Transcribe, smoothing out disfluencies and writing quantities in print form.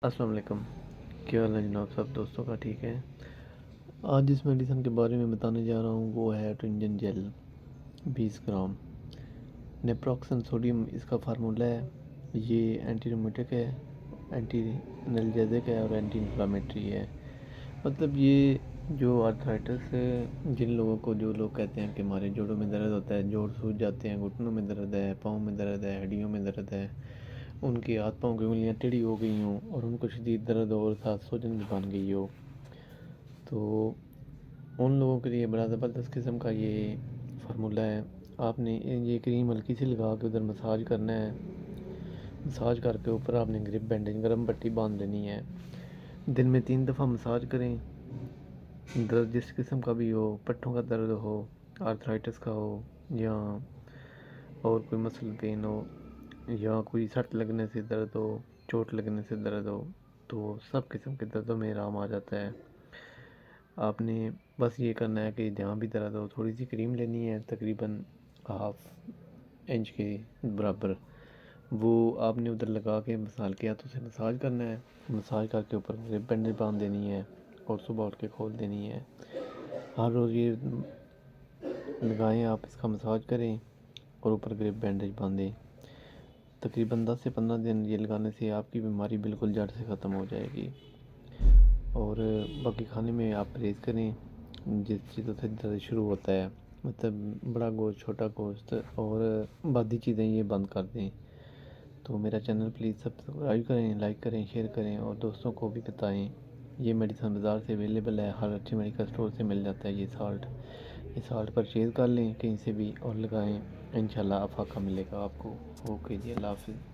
السلام علیکم، کیا حال ہے جناب؟ سب دوستوں کا ٹھیک ہے؟ آج جس میڈیسن کے بارے میں بتانے جا رہا ہوں وہ ہے ٹرنجن جیل 20 گرام۔ نیپروکسن سوڈیم اس کا فارمولہ ہے۔ یہ اینٹی رومیٹک ہے، اینٹی انالجیزک ہے اور اینٹی انفلامیٹری ہے۔ مطلب یہ جو آرتھرائٹس ہے، جن لوگوں کو، جو لوگ کہتے ہیں کہ ہمارے جوڑوں میں درد ہوتا ہے، جوڑ سوج جاتے ہیں، گھٹنوں میں درد ہے، پاؤں میں درد ہے، ہڈیوں میں درد ہے، ان کی ہاتھ پاؤں کی انگلیاں ٹیڑھی ہو گئی ہوں اور ان کو شدید درد اور ساتھ سوجن بھی بن گئی ہو، تو ان لوگوں کے لیے بڑا زبردست قسم کا یہ فارمولہ ہے۔ آپ نے یہ کریم ہلکی سی لگا کے ادھر مساج کرنا ہے۔ مساج کر کے اوپر آپ نے گرپ بینڈیج گرم پٹی باندھ لینی ہے۔ دن میں 3 دفعہ مساج کریں۔ درد جس قسم کا بھی ہو، پٹھوں کا درد ہو، آرتھرائٹس کا ہو، یا اور کوئی مسل پین ہو، یا کوئی سٹ لگنے سے درد ہو، چوٹ لگنے سے درد ہو، تو سب قسم کے دردوں میں آرام آ جاتا ہے۔ آپ نے بس یہ کرنا ہے کہ جہاں بھی درد ہو تھوڑی سی کریم لینی ہے، تقریباً ½ انچ کے برابر، وہ آپ نے ادھر لگا کے مسال کے ہاتھوں سے مساج کرنا ہے۔ مساج کر کے اوپر گرپ بینڈیج باندھ دینی ہے اور صبح اٹھ کے کھول دینی ہے۔ ہر روز یہ لگائیں، آپ اس کا مساج کریں اور اوپر گرپ بینڈیج باندھیں۔ تقریباً 10 سے 15 دن یہ لگانے سے آپ کی بیماری بالکل جڑ سے ختم ہو جائے گی۔ اور باقی کھانے میں آپ پرہیز کریں، جس چیزوں سے درد شروع ہوتا ہے، مطلب بڑا گوشت، چھوٹا گوشت اور بادی چیزیں یہ بند کر دیں۔ تو میرا چینل پلیز سبسکرائب کریں، لائک کریں، شیئر کریں اور دوستوں کو بھی بتائیں۔ یہ میڈیسن بازار سے اویلیبل ہے، ہر اچھی میڈیکل اسٹور سے مل جاتا ہے۔ یہ سالٹ پرچیز کر لیں کہیں سے بھی اور لگائیں، انشاءاللہ افاقہ ملے گا آپ کو۔ اوکے جی، اللہ حافظ۔